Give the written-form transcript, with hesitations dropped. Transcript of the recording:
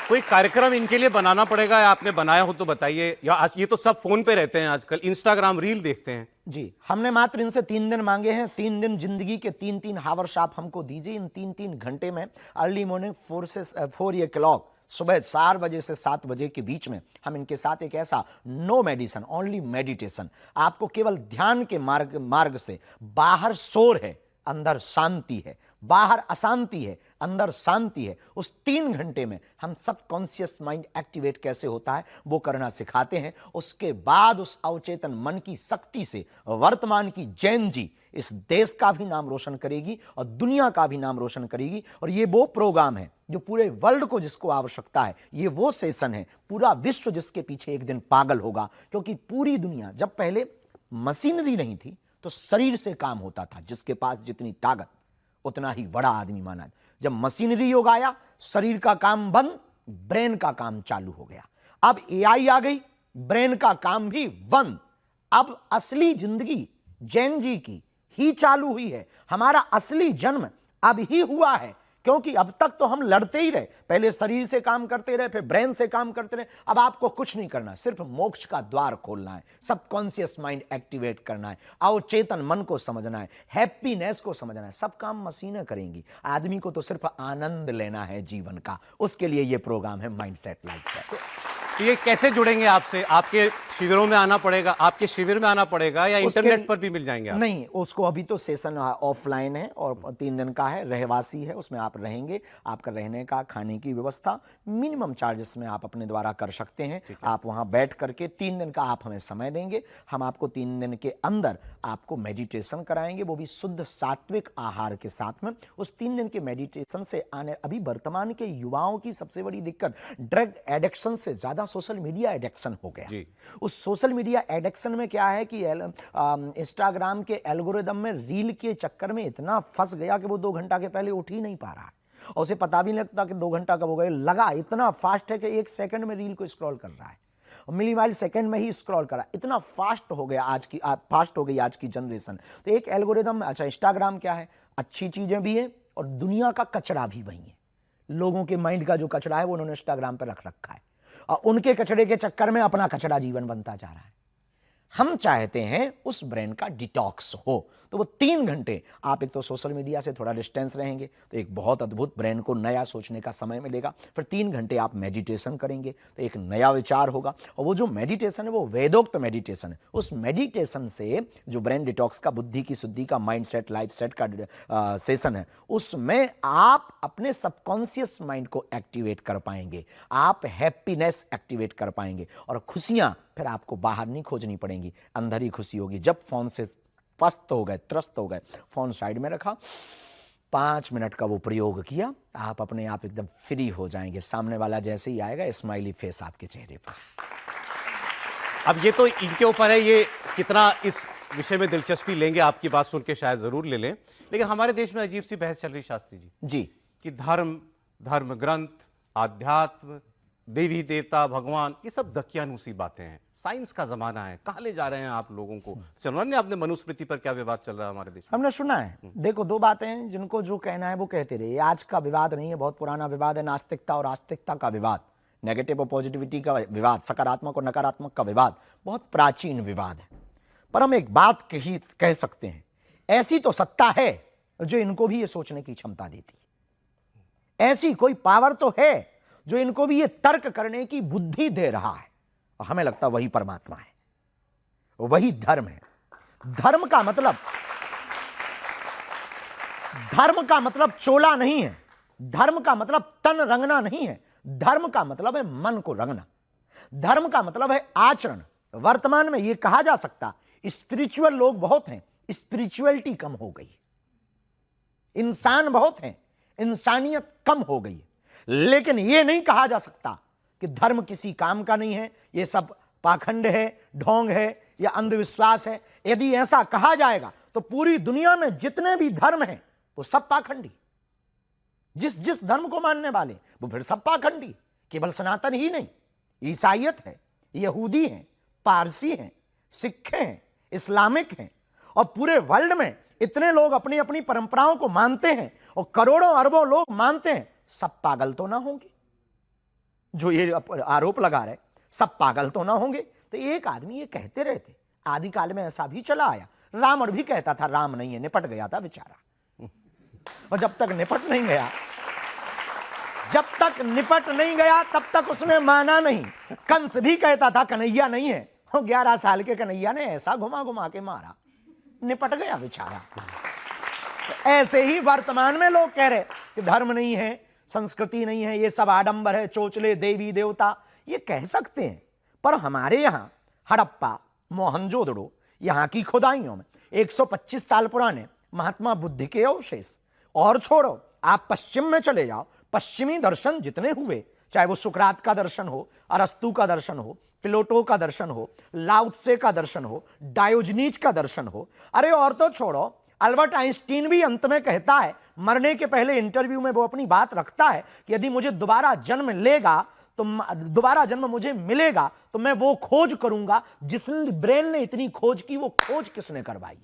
कोई कार्यक्रम इनके लिए बनाना पड़ेगा या आपने बनाया हो तो बताइए, या आज ये तो सब फोन पे रहते हैं, आजकल इंस्टाग्राम रील देखते हैं। जी, हमने मात्र इनसे 3 दिन मांगे हैं। 3 दिन जिंदगी के 3-3 हावर्स आप हमको दीजिए। इन 3-3 घंटे में अर्ली मॉर्निंग 4 o'clock सुबह 4 बजे से 7 बजे के बीच में हम इनके साथ एक ऐसा नो मेडिसिन ओनली मेडिटेशन, आपको केवल ध्यान के मार्ग से बाहर शोर है अंदर शांति है, बाहर अशांति है अंदर शांति है, उस 3 घंटे में हम सबकॉन्शियस माइंड एक्टिवेट कैसे होता है वो करना सिखाते हैं। उसके बाद उस अवचेतन मन की शक्ति से वर्तमान की जैन जी इस देश का भी नाम रोशन करेगी और दुनिया का भी नाम रोशन करेगी। और ये वो प्रोग्राम है जो पूरे वर्ल्ड को जिसको आवश्यकता है, ये वो सेशन है, पूरा विश्व जिसके पीछे एक दिन पागल होगा। क्योंकि पूरी दुनिया, जब पहले मशीनरी नहीं थी तो शरीर से काम होता था, जिसके पास जितनी ताकत उतना ही बड़ा आदमी माना। जब मशीनरी युग आया, शरीर का काम बंद, ब्रेन का काम चालू हो गया। अब एआई आ गई, ब्रेन का काम भी बंद। अब असली जिंदगी जैन जी की ही चालू हुई है। हमारा असली जन्म अब ही हुआ है, क्योंकि अब तक तो हम लड़ते ही रहे। पहले शरीर से काम करते रहे, फिर ब्रेन से काम करते रहे। अब आपको कुछ नहीं करना, सिर्फ मोक्ष का द्वार खोलना है, सबकॉन्शियस माइंड एक्टिवेट करना है, अवचेतन मन को समझना है, हैप्पीनेस को समझना है। सब काम मशीनें करेंगी, आदमी को तो सिर्फ आनंद लेना है जीवन का। उसके लिए यह प्रोग्राम है माइंड सेट लाइफ सेट। तो ये कैसे जुड़ेंगे आपसे? आपके शिविरों में आना पड़ेगा, आपके शिविर में आना पड़ेगा, या इंटरनेट पर भी मिल जाएंगे आप? नहीं, उसको अभी तो सेशन ऑफलाइन है और 3 दिन का है, रहवासी है, उसमें आप रहेंगे। आपका रहने का, खाने की व्यवस्था मिनिमम चार्जेस में आप अपने द्वारा कर सकते हैं। आप वहां बैठ करके 3 दिन का आप हमें समय देंगे, हम आपको 3 दिन के अंदर आपको मेडिटेशन कराएंगे, वो भी शुद्ध सात्विक आहार के साथ में। उस 3 दिन के मेडिटेशन से आने, अभी वर्तमान के युवाओं की सबसे बड़ी दिक्कत ड्रग एडिक्शन से ज्यादा सोशल मीडिया एडिक्शन हो गया। उस सोशल मीडिया एडिक्शन में क्या है कि इंस्टाग्राम के एल्गोरिदम में रील के चक्कर में इतना फंस गया कि वो 2 घंटा के पहले उठ ही नहीं पा रहा है, और उसे पता भी नहीं लगता कि 2 घंटा कब हो गया। लगा इतना फास्ट है कि 1 सेकंड में रील को स्क्रॉल कर रहा है, मिलीमाइल सेकंड में ही स्क्रॉल करा। इतना फास्ट हो गया फास्ट हो गई आज की जनरेशन। तो एक एल्गोरिदम, अच्छा इंस्टाग्राम क्या है, अच्छी चीजें भी है और दुनिया का कचरा भी वही है। लोगों के माइंड का जो कचरा है वो उन्होंने इंस्टाग्राम पर रख रखा है, और उनके कचरे के चक्कर में अपना कचरा जीवन बनता जा रहा है। हम चाहते हैं उस ब्रेन का डिटॉक्स हो, तो वो 3 घंटे आप एक तो सोशल मीडिया से थोड़ा डिस्टेंस रहेंगे, तो एक बहुत अद्भुत ब्रेन को नया सोचने का समय मिलेगा। फिर 3 घंटे आप मेडिटेशन करेंगे तो एक नया विचार होगा, और वो जो मेडिटेशन है वो वेदोक्त मेडिटेशन है। उस मेडिटेशन से जो ब्रेन डिटॉक्स का, बुद्धि की शुद्धि का, माइंड सेट लाइफ सेट का सेशन है, उसमें आप अपने सबकॉन्शियस माइंड को एक्टिवेट कर पाएंगे, आप हैप्पीनेस एक्टिवेट कर पाएंगे, और खुशियां फिर आपको बाहर नहीं खोजनी पड़ेंगी, अंदर ही खुशी होगी। जब फोन से पस्त हो गए, त्रस्त हो गए, फोन साइड में रखा, 5 मिनट का वो प्रयोग किया, आप अपने आप एकदम फ्री हो जाएंगे। सामने वाला जैसे ही आएगा, स्माइली फेस आपके चेहरे पर। अब ये तो इनके ऊपर है, ये कितना इस विषय में दिलचस्पी लेंगे, आपकी बात सुन के शायद जरूर ले लें। लेकिन हमारे देश में अजीब सी बहस चल रही शास्त्री जी कि धर्म ग्रंथ, आध्यात्म, देवी देवता, भगवान, ये सब दकियानूसी बातें हैं। साइंस का जमाना है, कहाँ ले जा रहे हैं आप लोगों को? चलो, आपने मनुस्मृति पर क्या विवाद चल रहा है हमारे देश में? हमने सुना है। देखो, 2 बातें हैं, जिनको जो कहना है वो कहते रहे। ये आज का विवाद नहीं है, बहुत पुराना विवाद है। नास्तिकता और आस्तिकता का विवाद, नेगेटिव और पॉजिटिविटी का विवाद, सकारात्मक और नकारात्मक का विवाद, बहुत प्राचीन विवाद है। पर हम एक बात कह सकते हैं, ऐसी तो सत्ता है जो इनको भी ये सोचने की क्षमता देती है। ऐसी कोई पावर तो है जो इनको भी ये तर्क करने की बुद्धि दे रहा है, और हमें लगता है वही परमात्मा है, वही धर्म है। धर्म का मतलब चोला नहीं है, धर्म का मतलब तन रंगना नहीं है, धर्म का मतलब है मन को रंगना, धर्म का मतलब है आचरण। वर्तमान में यह कहा जा सकता स्पिरिचुअल लोग बहुत हैं, स्पिरिचुअलिटी कम हो गई, इंसान बहुत हैं, इंसानियत कम हो गई। लेकिन यह नहीं कहा जा सकता कि धर्म किसी काम का नहीं है, यह सब पाखंड है, ढोंग है या अंधविश्वास है। यदि ऐसा कहा जाएगा तो पूरी दुनिया में जितने भी धर्म हैं वो सब पाखंडी, जिस धर्म को मानने वाले वो फिर सब पाखंडी। केवल सनातन ही नहीं, ईसाइयत है, यहूदी हैं, पारसी हैं, सिख हैं, इस्लामिक हैं, और पूरे वर्ल्ड में इतने लोग अपनी अपनी परंपराओं को मानते हैं और करोड़ों अरबों लोग मानते हैं। सब पागल तो ना होंगे? जो ये आरोप लगा रहे सब पागल तो ना होंगे? तो एक आदमी ये कहते रहते, आदिकाल में ऐसा भी चला आया, रावण भी कहता था राम नहीं है, निपट गया था बेचारा। और जब तक निपट नहीं गया तब तक उसने माना नहीं। कंस भी कहता था कन्हैया नहीं है, और 11 साल के कन्हैया ने ऐसा घुमा घुमा के मारा, निपट गया बेचारा। तो ऐसे ही वर्तमान में लोग कह रहे कि धर्म नहीं है, संस्कृति नहीं है, ये सब आडंबर है, चोचले देवी देवता, ये कह सकते हैं। पर हमारे यहां हड़प्पा, मोहनजोदड़ो, यहां की खुदाइयों में 125 साल पुराने महात्मा बुद्ध के अवशेष, और छोड़ो आप पश्चिम में चले जाओ, पश्चिमी दर्शन जितने हुए, चाहे वो सुकरात का दर्शन हो, अरस्तु का दर्शन हो, प्लेटो का दर्शन हो, लाओ त्से का दर्शन हो, डायोजनीज का दर्शन हो, अरे और तो छोड़ो, अल्बर्ट आइंस्टीन भी अंत में कहता है, मरने के पहले इंटरव्यू में वो अपनी बात रखता है कि यदि मुझे दोबारा जन्म लेगा तो दोबारा जन्म मुझे मिलेगा तो मैं वो खोज करूंगा जिस ब्रेन ने इतनी खोज की, वो खोज किसने करवाई है।